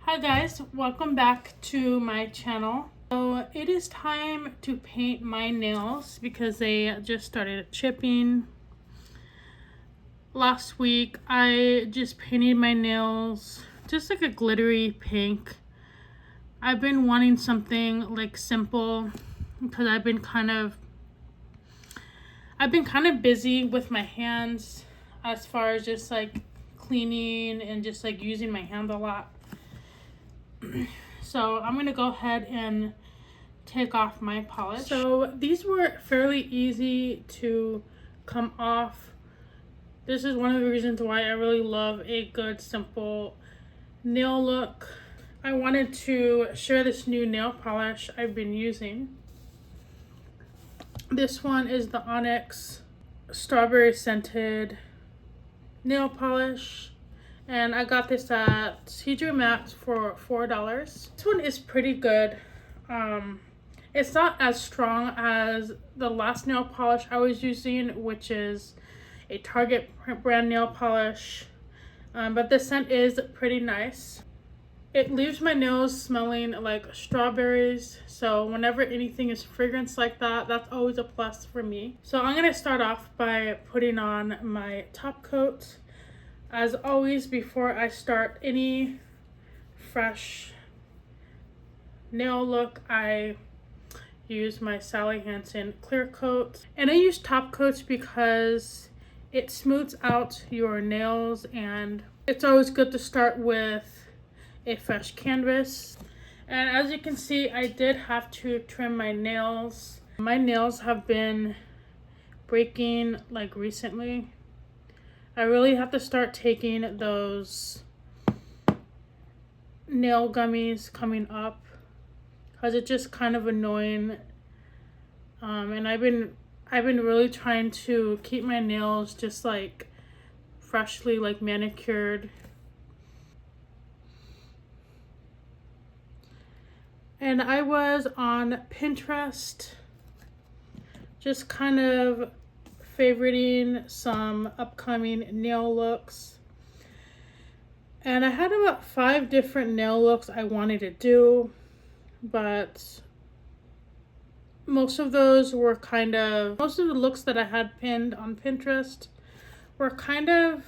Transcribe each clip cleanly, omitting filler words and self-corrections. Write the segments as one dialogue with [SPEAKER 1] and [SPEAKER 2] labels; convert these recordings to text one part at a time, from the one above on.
[SPEAKER 1] Hi guys, welcome back to my channel. So it is time to paint my nails because they just started chipping. Last week I just painted my nails just like a glittery pink. I've been wanting something like simple because I've been kind of busy with my hands as far as just like cleaning and just like using my hands a lot. So I'm gonna go ahead and take off my polish. So these were fairly easy to come off. This is one of the reasons why I really love a good simple nail look. I wanted to share this new nail polish I've been using. This one is the Onyx strawberry scented nail polish. And I got this at TJ Maxx for $4. This one is pretty good. It's not as strong as the last nail polish I was using, which is a Target brand nail polish. But the scent is pretty nice. It leaves my nails smelling like strawberries. So whenever anything is fragrance like that, that's always a plus for me. So I'm going to start off by putting on my top coat. As always, before I start any fresh nail look, I use my Sally Hansen clear coat. And I use top coats because it smooths out your nails, and it's always good to start with a fresh canvas. And as you can see, I did have to trim my nails. My nails have been breaking like recently. I really have to start taking those nail gummies coming up because it's just kind of annoying. And I've been really trying to keep my nails just like freshly like manicured. And I was on Pinterest just kind of favoriting some upcoming nail looks, and I had about 5 different nail looks I wanted to do, but most of the looks that I had pinned on Pinterest were kind of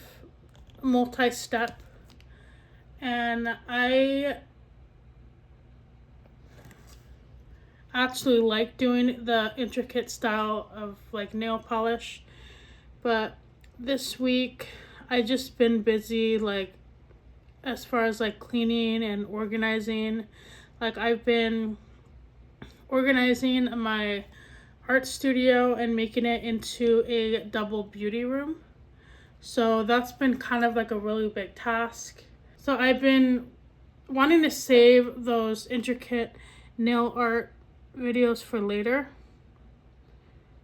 [SPEAKER 1] multi-step, and I actually like doing the intricate style of like nail polish, but this week I just been busy like as far as like cleaning and organizing. Like I've been organizing my art studio and making it into a double beauty room, so that's been kind of like a really big task. So I've been wanting to save those intricate nail art videos for later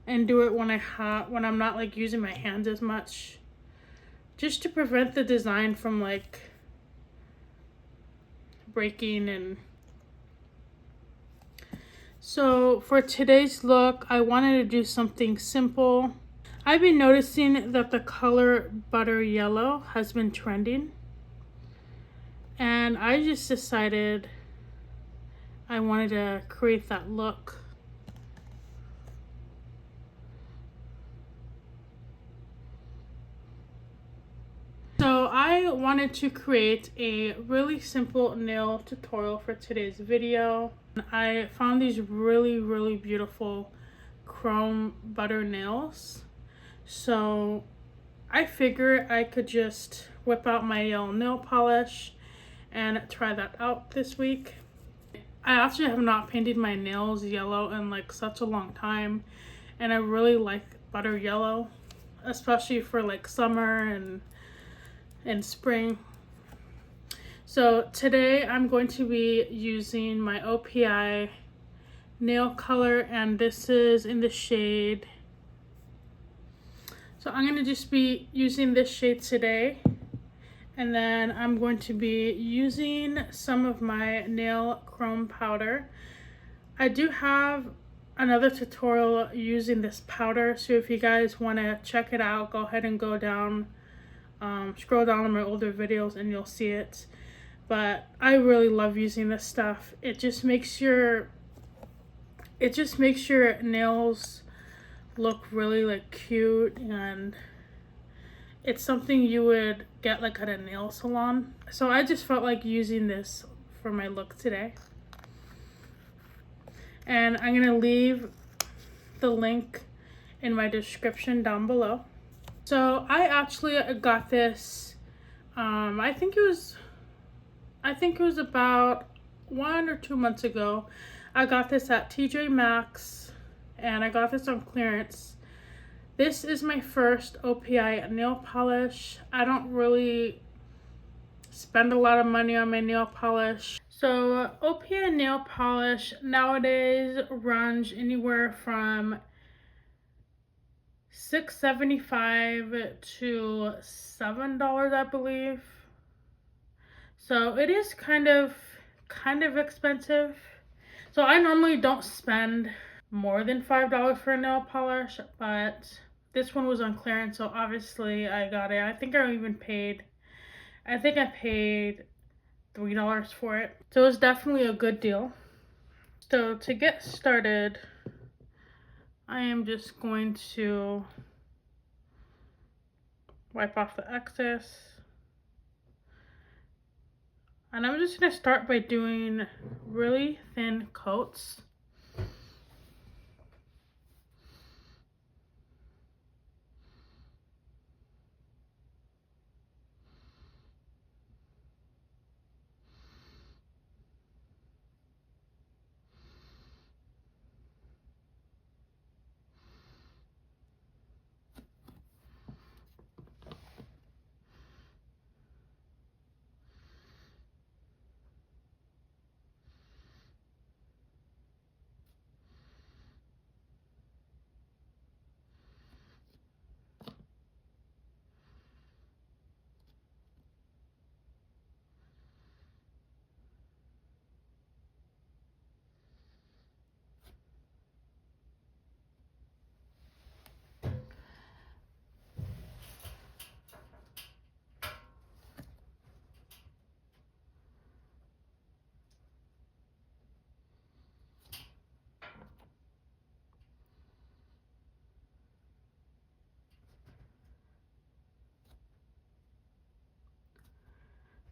[SPEAKER 1] and do it when I'm not like using my hands as much, just to prevent the design from like breaking. And so for today's look, I wanted to do something simple. I've been noticing that the color butter yellow has been trending, and I just decided I wanted to create that look. So I wanted to create a really simple nail tutorial for today's video. I found these really beautiful chrome butter nails. So I figured I could just whip out my yellow nail polish and try that out this week. I actually have not painted my nails yellow in like such a long time, and I really like butter yellow, especially for like summer and spring. So today I'm going to be using my OPI nail color, and this is in the shade. So I'm going to just be using this shade today. And then I'm going to be using some of my nail chrome powder. I do have another tutorial using this powder, so if you guys want to check it out, go ahead and go down, scroll down on my older videos and you'll see it. but I really love using this stuff. It just makes your nails look really like cute, and it's something you would get like at a nail salon. So I just felt like using this for my look today. And I'm gonna leave the link in my description down below. So I actually got this, I think it was about 1 or 2 months ago. I got this at TJ Maxx, and I got this on clearance. This is my first OPI nail polish. I don't really spend a lot of money on my nail polish. So OPI nail polish nowadays runs anywhere from $6.75 to $7, I believe. So it is kind of expensive. So I normally don't spend more than $5 for a nail polish, but this one was on clearance, so obviously I got it. I think I paid $3 for it. So it was definitely a good deal. So to get started, I am just going to wipe off the excess. And I'm just going to start by doing really thin coats.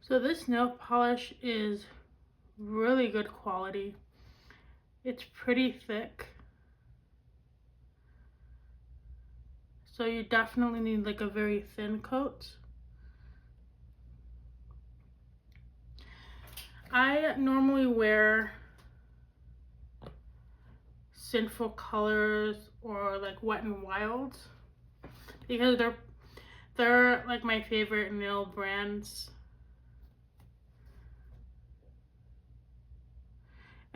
[SPEAKER 1] So this nail polish is really good quality. It's pretty thick. So you definitely need like a very thin coat. I normally wear Sinful Colors or like Wet n Wild because they're like my favorite nail brands.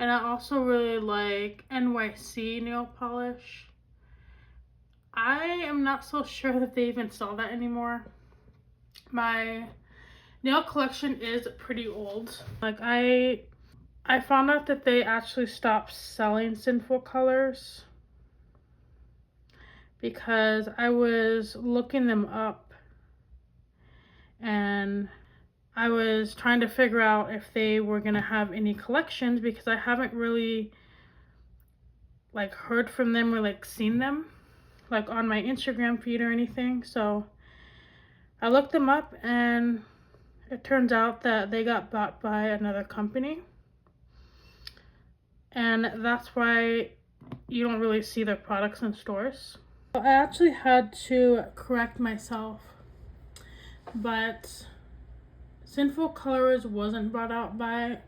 [SPEAKER 1] And I also really like NYC nail polish. I am not so sure that they even sell that anymore. My nail collection is pretty old. Like I found out that they actually stopped selling Sinful Colors because I was looking them up and I was trying to figure out if they were gonna have any collections because I haven't really like heard from them or like seen them like on my Instagram feed or anything. So I looked them up and it turns out that they got bought by another company. And that's why you don't really see their products in stores. I actually had to correct myself, but Sinful Colors wasn't brought out by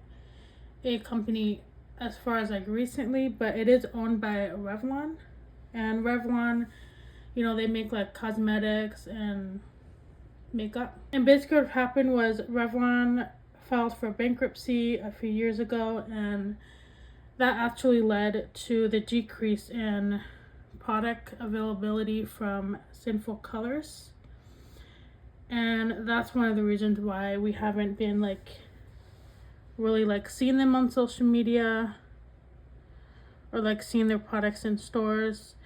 [SPEAKER 1] a company as far as like recently, but it is owned by Revlon. And Revlon, you know, they make like cosmetics and makeup. And basically what happened was Revlon filed for bankruptcy a few years ago, and that actually led to the decrease in product availability from Sinful Colors. And that's one of the reasons why we haven't been like really like seeing them on social media or like seeing their products in stores.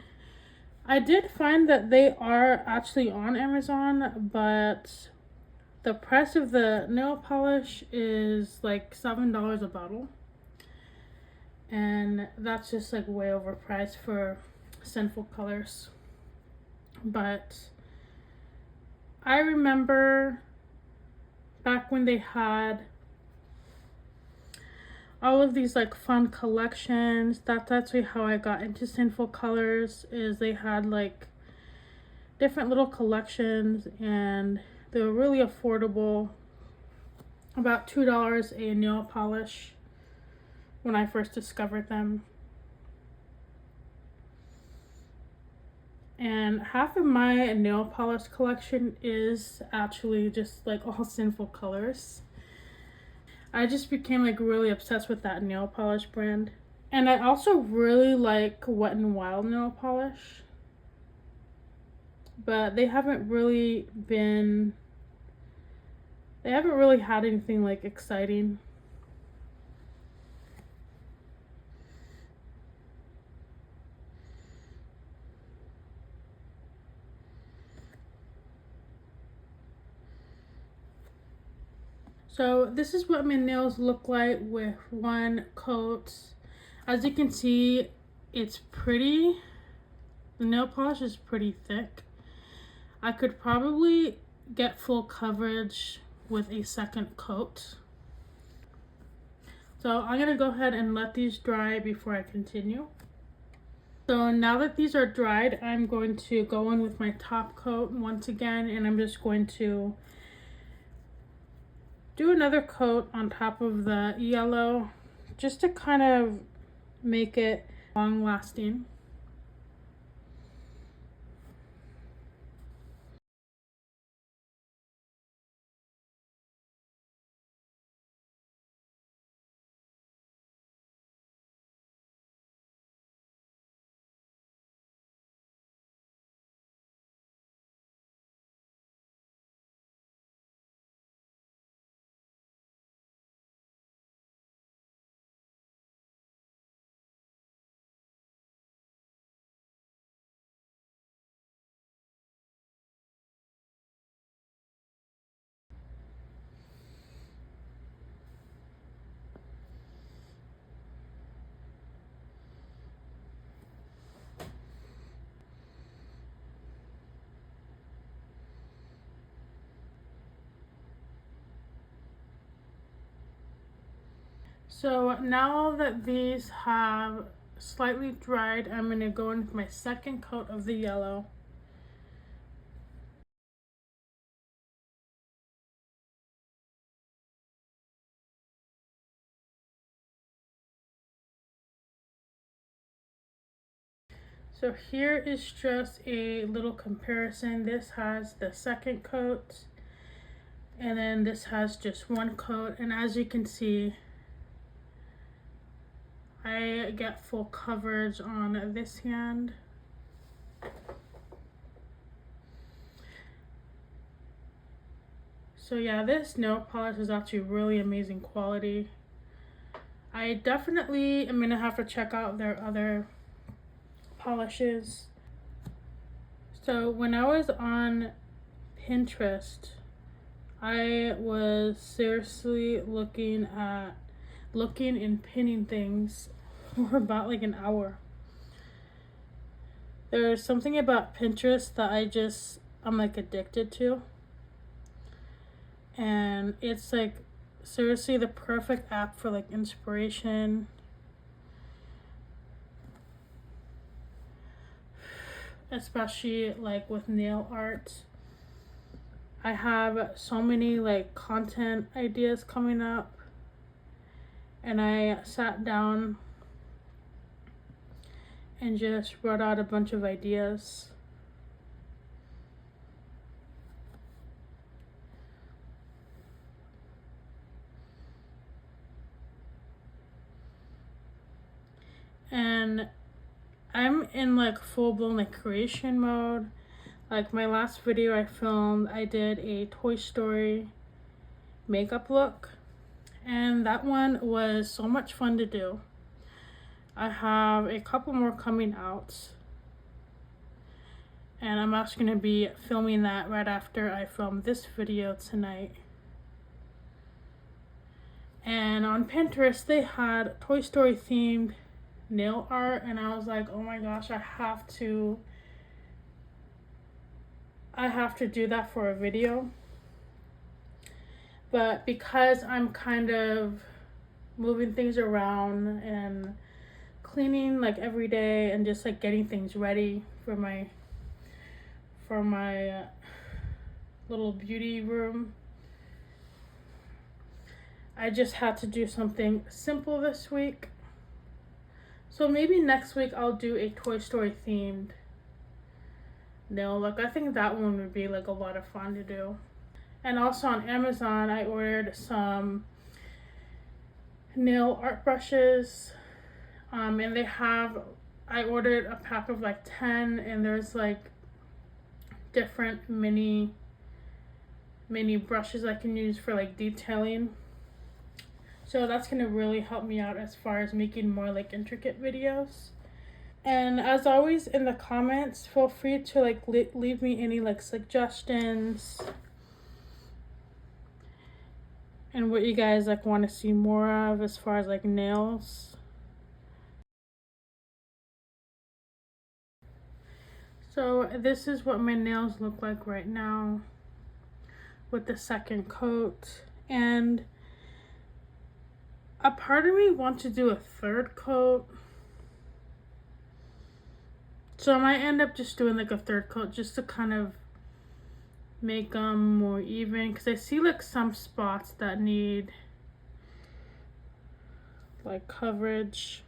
[SPEAKER 1] I did find that they are actually on Amazon, but The price of the nail polish is like $7 a bottle. And that's just like way overpriced for Sinful Colors. But I remember back when they had all of these like fun collections. That's actually how I got into Sinful Colors, is they had like different little collections and they were really affordable. About $2 a nail polish when I first discovered them. And half of my nail polish collection is actually just like all Sinful Colors. I just became like really obsessed with that nail polish brand. And I also really like Wet n Wild nail polish. But they haven't really had anything like exciting. So this is what my nails look like with one coat. As you can see, it's pretty. The nail polish is pretty thick. I could probably get full coverage with a second coat. So I'm gonna go ahead and let these dry before I continue. So now that these are dried, I'm going to go in with my top coat once again, and I'm just going to do another coat on top of the yellow just to kind of make it long lasting. So now that these have slightly dried, I'm going to go in with my second coat of the yellow. So here is just a little comparison. This has the second coat, and then this has just one coat. And as you can see, I get full coverage on this hand. So yeah, this nail polish is actually really amazing quality. I definitely am gonna have to check out their other polishes. So when I was on Pinterest, I was seriously looking and pinning things for about like an hour. There's something about Pinterest that I'm like addicted to. And it's like seriously the perfect app for like inspiration. Especially like with nail art. I have so many like content ideas coming up, and I sat down and just wrote out a bunch of ideas. And I'm in like full-blown like creation mode. Like my last video I filmed, I did a Toy Story makeup look, and that one was so much fun to do. I have a couple more coming out, And I'm actually going to be filming that right after I film this video tonight. And on Pinterest, they had Toy Story themed nail art, and I was like, oh my gosh, I have to do that for a video. But because I'm kind of moving things around and cleaning like every day and just like getting things ready for my little beauty room, I just had to do something simple this week. So maybe next week I'll do a Toy Story themed nail look. I think that one would be like a lot of fun to do. And also on Amazon, I ordered some nail art brushes. And I ordered a pack of like 10, and there's like different mini brushes I can use for like detailing. So that's gonna really help me out as far as making more like intricate videos. And as always, in the comments, feel free to like leave me any like suggestions and what you guys like want to see more of as far as like nails. So this is what my nails look like right now with the second coat, and a part of me wants to do a third coat. So I might end up just doing like a third coat just to kind of make them more even, because I see like some spots that need like coverage.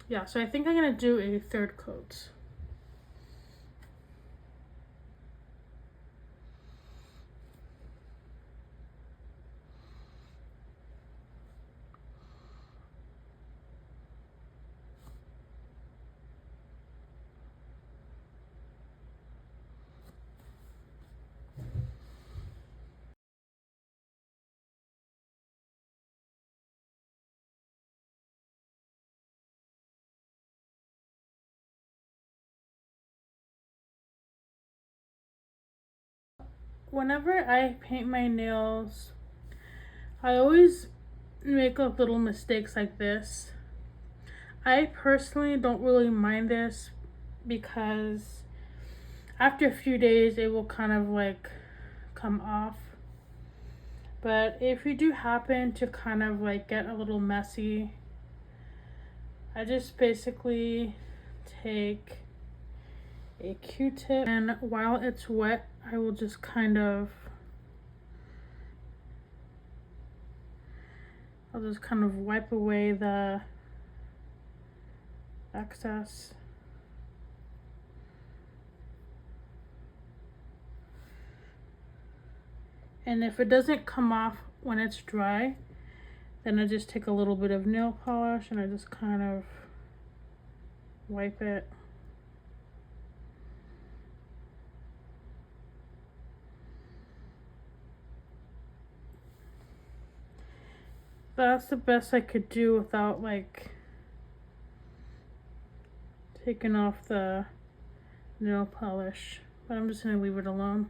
[SPEAKER 1] Yeah, so I think I'm gonna do a third coat. Whenever I paint my nails, I always make like little mistakes like this. I personally don't really mind this because after a few days it will kind of like come off. But if you do happen to kind of like get a little messy, I just basically take a Q-tip, and while it's wet, I will just kind of wipe away the excess. And if it doesn't come off when it's dry, then I just take a little bit of nail polish and I just kind of wipe it. That's the best I could do without like taking off the nail polish, but I'm just gonna leave it alone.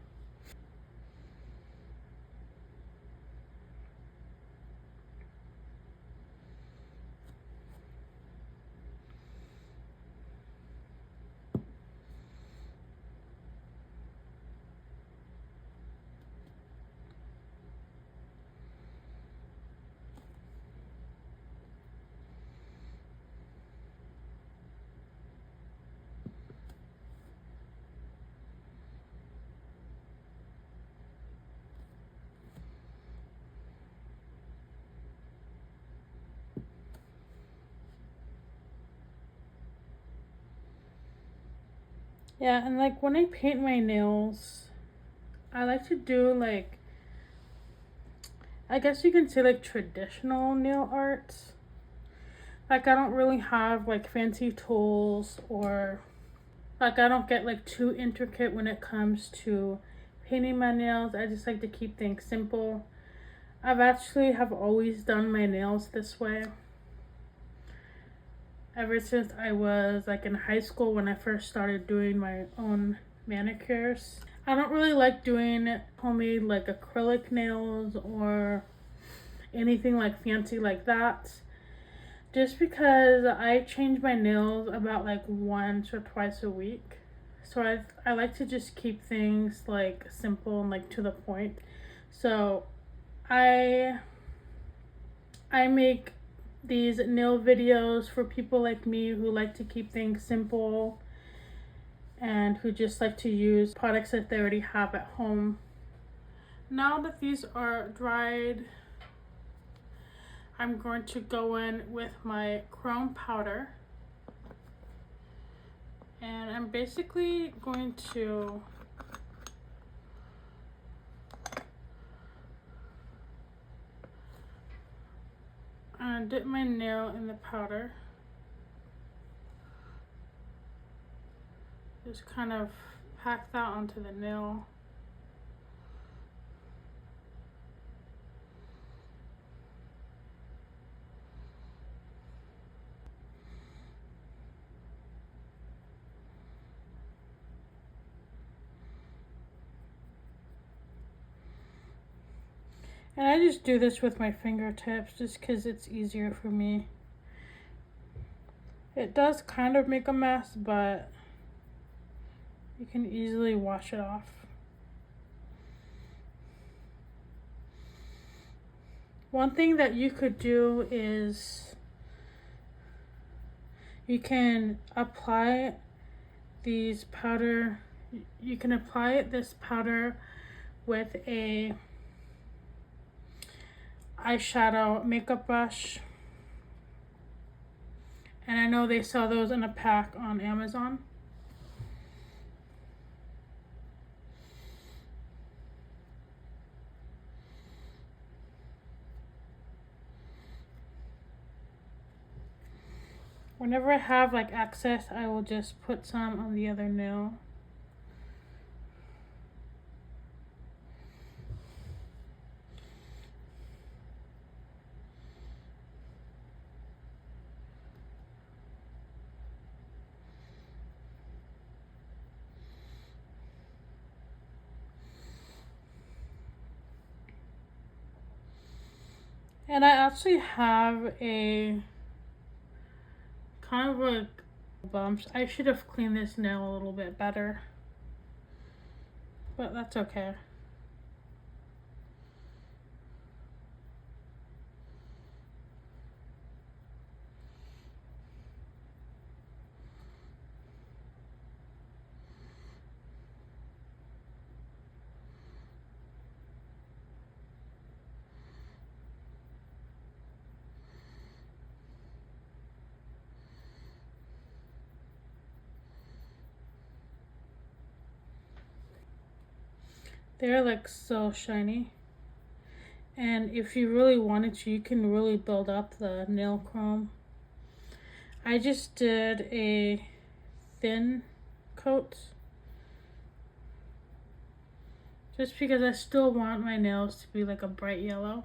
[SPEAKER 1] Yeah, and like when I paint my nails, I like to do like, I guess you can say like traditional nail art. Like I don't really have like fancy tools, or like I don't get like too intricate when it comes to painting my nails. I just like to keep things simple. I've always done my nails this way. ever since I was like in high school when I first started doing my own manicures. I don't really like doing homemade like acrylic nails or anything like fancy like that, just because I change my nails about like once or twice a week. So I like to just keep things like simple and like to the point. So I make these nail videos for people like me who like to keep things simple and who just like to use products that they already have at home. Now that these are dried, I'm going to go in with my chrome powder, and I'm basically going to dip my nail in the powder. Just kind of pack that onto the nail. And I just do this with my fingertips just because it's easier for me. It does kind of make a mess, but you can easily wash it off. One thing that you could do is you can apply this powder with a eyeshadow makeup brush, and I know they sell those in a pack on Amazon. Whenever I have like excess, I will just put some on the other nail. And I actually have a kind of like bumps. I should have cleaned this nail a little bit better, but that's okay. They're like so shiny. And if you really wanted to, you can really build up the nail chrome. I just did a thin coat just because I still want my nails to be like a bright yellow.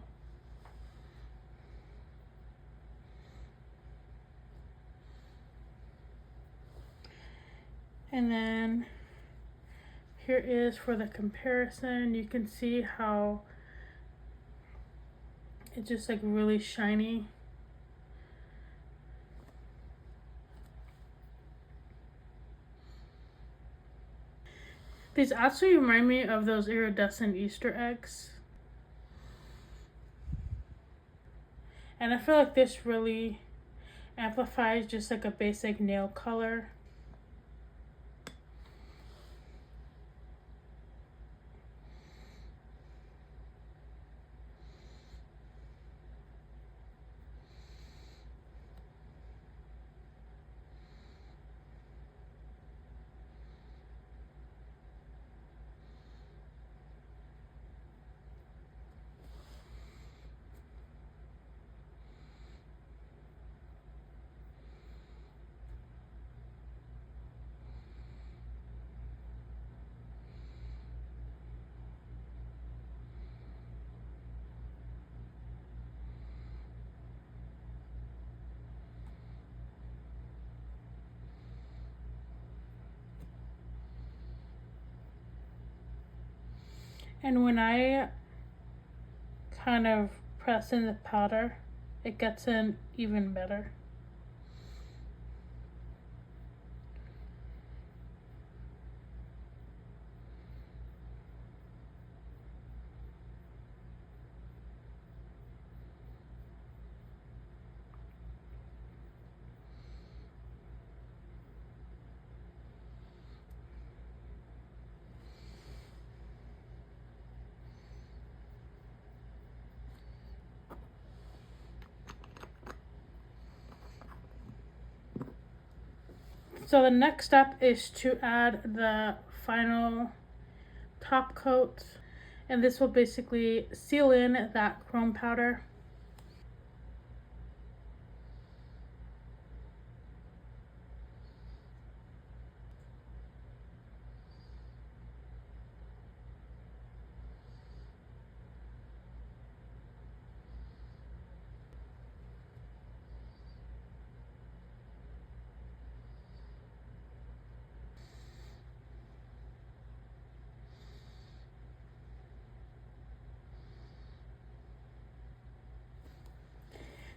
[SPEAKER 1] And then here is for the comparison. You can see how it's just like really shiny. These actually remind me of those iridescent Easter eggs. And I feel like this really amplifies just like a basic nail color. And when I kind of press in the powder, it gets in even better. So the next step is to add the final top coat, and this will basically seal in that chrome powder.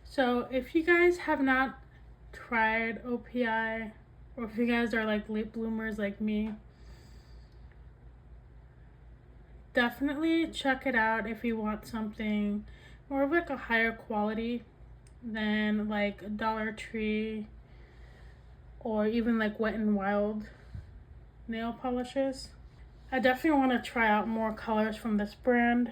[SPEAKER 1] So if you guys have not tried OPI, or if you guys are like late bloomers like me, definitely check it out if you want something more of like a higher quality than like Dollar Tree or even like Wet n Wild nail polishes. I definitely want to try out more colors from this brand.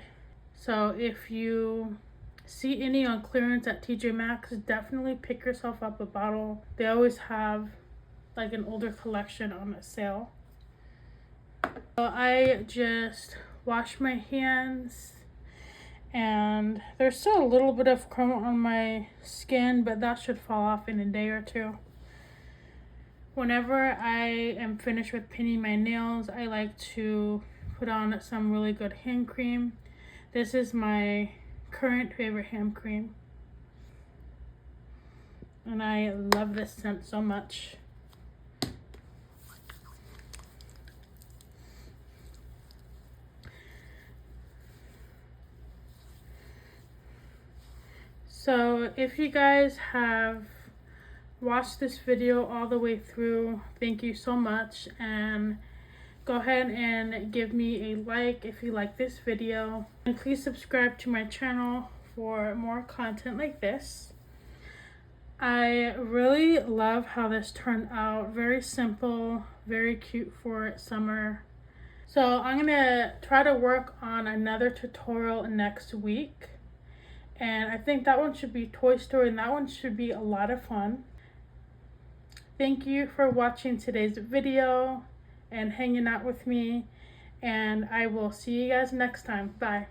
[SPEAKER 1] So if you see any on clearance at TJ Maxx, definitely pick yourself up a bottle. They always have like an older collection on a sale. So I just washed my hands, and there's still a little bit of chrome on my skin, but that should fall off in a day or two. Whenever I am finished with painting my nails, I like to put on some really good hand cream. This is my current favorite hand cream, and I love this scent so much. So if you guys have watched this video all the way through, thank you so much, and go ahead and give me a like if you like this video, and please subscribe to my channel for more content like this. I really love how this turned out. Very simple, very cute for summer. So I'm gonna try to work on another tutorial next week, and I think that one should be Toy Story, and that one should be a lot of fun. Thank you for watching today's video and hanging out with me, and I will see you guys next time. Bye.